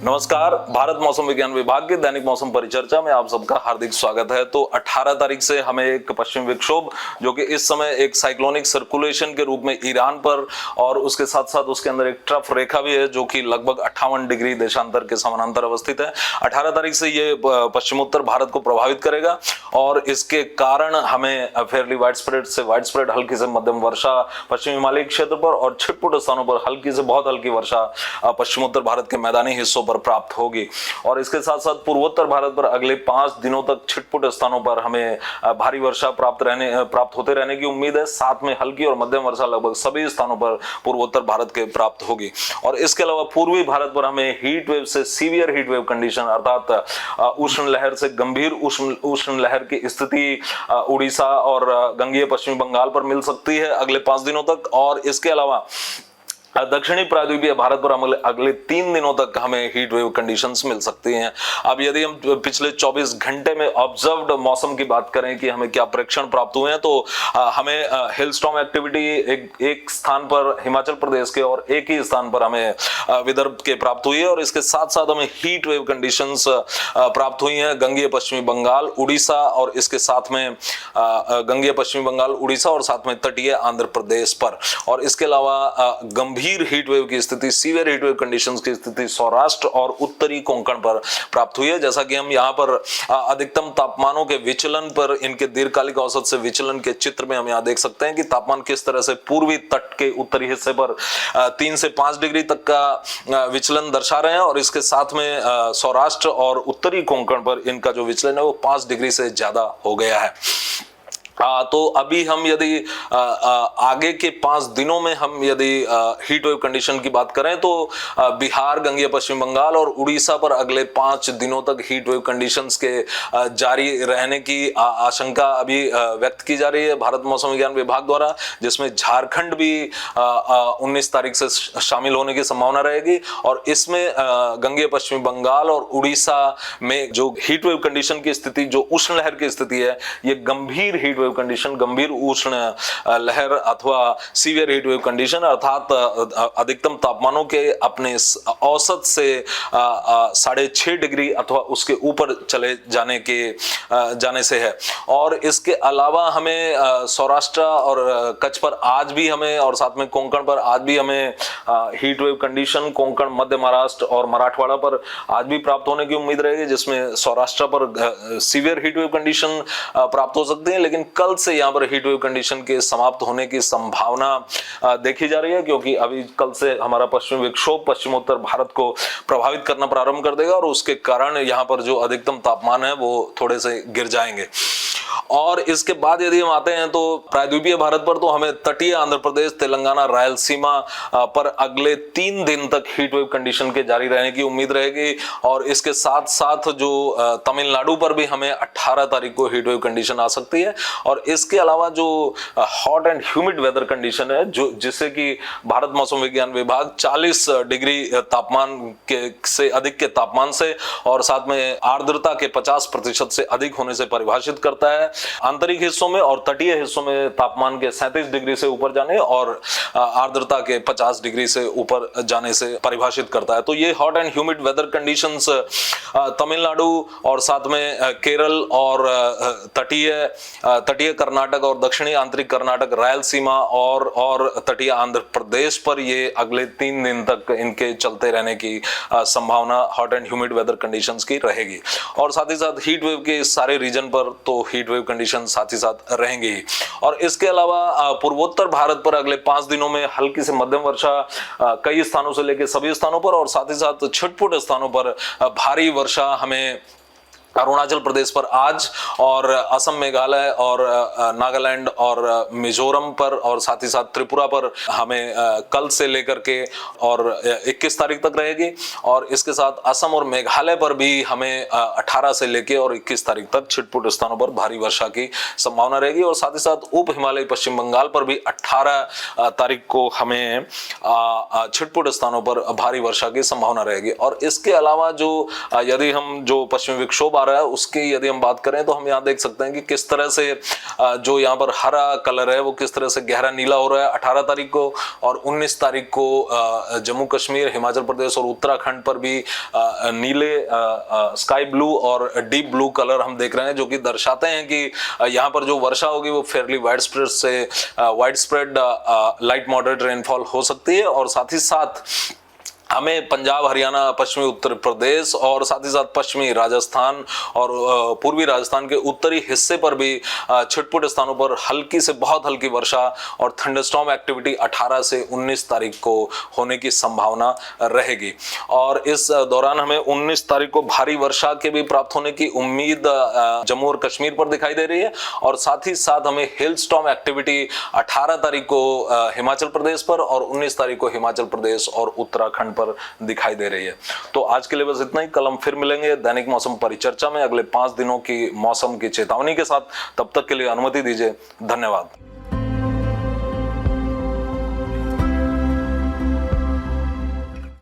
नमस्कार। भारत मौसम विज्ञान विभाग के दैनिक मौसम परिचर्चा में आप सबका हार्दिक स्वागत है। तो 18 तारीख से हमें एक पश्चिम विक्षोभ जो कि इस समय एक साइक्लोनिक सर्कुलेशन के रूप में ईरान पर और उसके साथ साथ उसके अंदर एक ट्रफ रेखा भी है जो कि लगभग 58 डिग्री देशांतर के समानांतर अवस्थित है। 18 तारीख से ये पश्चिमोत्तर भारत को प्रभावित करेगा और इसके कारण हमें फेयरली वाइड स्प्रेड हल्की से मध्यम वर्षा पश्चिमी हिमालय क्षेत्र पर और छिटपुट स्थानों पर हल्की से बहुत हल्की वर्षा पश्चिमोत्तर भारत के मैदानी हिस्सों प्राप्त होगी। और इसके साथ साथ पूर्वोत्तर भारत पर अगले 5 दिनों तक छिटपुट स्थानों पर हमें भारी वर्षा प्राप्त होते रहने की उम्मीद है। साथ में हल्की और मध्यम वर्षा लगभग सभी स्थानों पर पूर्वोत्तर भारत के प्राप्त होगी। और इसके अलावा पूर्वी भारत पर हमें हीट वेव से सीवियर हीट वेव कंडीशन अर्थात उष्ण लहर से गंभीर उष्ण लहर की स्थिति उड़ीसा और गंगीय पश्चिमी बंगाल पर मिल सकती है अगले 5 दिनों तक। और इसके अलावा दक्षिणी प्रायद्वीपीय भारत पर अगले 3 दिनों तक हमें हीट वेव कंडीशंस मिल सकती हैं। अब यदि हम पिछले 24 घंटे में ऑब्जर्व्ड मौसम की बात करें कि हमें क्या प्रेक्षण प्राप्त हुए हैं, तो हमें हिल स्टॉर्म एक्टिविटी एक स्थान पर हिमाचल प्रदेश के और एक ही स्थान पर हमें विदर्भ के प्राप्त हुई है। और इसके साथ साथ हमें हीट वेव कंडीशंस प्राप्त हुई हैं गंगीय पश्चिमी बंगाल, उड़ीसा और इसके साथ में गंगीय पश्चिमी बंगाल, उड़ीसा और साथ में तटीय आंध्र प्रदेश पर। और इसके अलावा गंभीर हीट वेव की स्थिति, सीवियर हीट वेव कंडीशंस की स्थिति सौराष्ट्र और उत्तरी कोंकण पर प्राप्त हुई है। जैसा कि हम यहाँ पर अधिकतम तापमानों के विचलन पर इनके दीर्घकालिक औसत से विचलन के चित्र में हम यहाँ देख सकते हैं कि तापमान किस तरह से पूर्वी तट के उत्तरी हिस्से पर 3 से 5 डिग्री तक का विचलन दर्शा रहे हैं और इसके साथ में सौराष्ट्र और उत्तरी कोंकण पर इनका जो विचलन है वो 5 डिग्री से ज्यादा हो गया है। तो अभी हम यदि आगे के 5 दिनों में हम यदि हीट वेव कंडीशन की बात करें तो बिहार, गंगीय पश्चिम बंगाल और उड़ीसा पर अगले 5 दिनों तक हीट वेव कंडीशंस के जारी रहने की आशंका अभी व्यक्त की जा रही है भारत मौसम विज्ञान विभाग द्वारा, जिसमें झारखंड भी 19 तारीख से शामिल होने की संभावना रहेगी। और इसमें गंगीय पश्चिमी बंगाल और उड़ीसा में जो हीट वेव कंडीशन की स्थिति, जो उष्ण लहर की स्थिति है, ये गंभीर हीट वेव कंडीशन, गंभीर उष्ण लहर अथवा सीवियर हीट वेव कंडीशन अर्थात अधिकतम तापमानों के अपने औसत से 6.5 डिग्री अथवा उसके ऊपर चले जाने से है। और इसके अलावा हमें सौराष्ट्र और कच्छ पर आज भी हमें और साथ में कोंकण पर आज भी हमें हीट वेव कंडीशन कोंकण, मध्य महाराष्ट्र और मराठवाड़ा पर आज भी प्राप्त होने की उम्मीद रहेगी, जिसमें सौराष्ट्र पर सीवियर हीट वेव कंडीशन प्राप्त हो सकती है। लेकिन कल से यहाँ पर हीट वेव कंडीशन के समाप्त होने की संभावना देखी जा रही है, क्योंकि अभी कल से हमारा पश्चिमी विक्षोभ पश्चिमोत्तर भारत को प्रभावित करना प्रारंभ कर देगा और उसके कारण यहाँ पर जो अधिकतम तापमान है वो थोड़े से गिर जाएंगे। और इसके बाद यदि हम आते हैं तो प्रायद्वीपीय भारत पर, तो हमें तटीय आंध्र प्रदेश, तेलंगाना, रायलसीमा पर अगले 3 दिन तक हीट वेव कंडीशन के जारी रहने की उम्मीद रहेगी। और इसके साथ साथ जो तमिलनाडु पर भी हमें 18 तारीख को हीट वेव कंडीशन आ सकती है। और इसके अलावा जो hot and humid weather condition है, जो जिससे कि भारत मौसम विज्ञान विभाग 40 डिग्री तापमान से अधिक के तापमान से और साथ में आर्द्रता के 50% से अधिक होने से परिभाषित करता है। आंतरिक हिस्सों में और तटीय हिस्सों में तापमान के 37 डिग्री से ऊपर जाने और आर्द्रता के 50 डिग्री से ऊपर जाने से परिभाषित करता है। तो ये hot and humid weather conditions Tamil Nadu और साथ में केरल और तटीय कर्नाटक और दक्षिणी आंतरिक कर्नाटक, रायलसीमा और तटीय आंध्र प्रदेश पर ये अगले 3 दिन तक इनके चलते रहने की संभावना hot and humid weather conditions की रहेगी। और साथ ही साथ हीट वेव के सारे रीजन पर तो हीट वेव कंडीशन साथ ही साथ रहेंगी। और इसके अलावा पूर्वोत्तर भारत पर अगले 5 दिनों में हल्की से मध्यम वर्षा कई स्थानों से लेकर सभी स्थानों पर और साथ ही साथ छिटपुट स्थानों पर भारी वर्षा हमें अरुणाचल प्रदेश पर आज और असम, मेघालय और नागालैंड और मिजोरम पर और साथ ही साथ त्रिपुरा पर हमें कल से लेकर के और 21 तारीख तक रहेगी। और इसके साथ असम और मेघालय पर भी हमें 18 से लेकर और 21 तारीख तक छिटपुट स्थानों पर भारी वर्षा की संभावना रहेगी। और साथ ही साथ उप हिमालय पश्चिम बंगाल पर भी 18 तारीख को हमें छिटपुट स्थानों पर भारी वर्षा की संभावना रहेगी। और इसके अलावा जो यदि हम जो पश्चिमी विक्षोभ आ रहा है उसकी यदि हम बात करें तो हम यहाँ देख सकते हैं कि किस तरह से जो यहाँ पर हरा कलर है वो किस तरह से गहरा नीला हो रहा है 18 तारीख को, और 19 तारीख को जम्मू कश्मीर, हिमाचल प्रदेश और उत्तराखंड पर भी नीले, स्काई ब्लू और डीप ब्लू कलर हम देख रहे हैं, जो कि दर्शाते हैं कि यहाँ पर जो वर्षा होगी वो Fairlie wide spread light moderate rainfall हो सकती है। और साथ ही साथ हमें पंजाब, हरियाणा, पश्चिमी उत्तर प्रदेश और साथ ही साथ पश्चिमी राजस्थान और पूर्वी राजस्थान के उत्तरी हिस्से पर भी छिटपुट स्थानों पर हल्की से बहुत हल्की वर्षा और थंडरस्टॉर्म एक्टिविटी 18 से 19 तारीख को होने की संभावना रहेगी। और इस दौरान हमें 19 तारीख को भारी वर्षा के भी प्राप्त होने की उम्मीद जम्मू और कश्मीर पर दिखाई दे रही है। और साथ ही साथ हमें हिल स्टॉर्म एक्टिविटी 18 तारीख को हिमाचल प्रदेश पर और 19 तारीख को हिमाचल प्रदेश और उत्तराखंड दिखाई दे रही है। तो आज के लिए बस इतना ही। कल हम फिर मिलेंगे दैनिक मौसम परिचर्चा में अगले 5 दिनों की मौसम की चेतावनी के साथ। तब तक के लिए अनुमति दीजिए। धन्यवाद।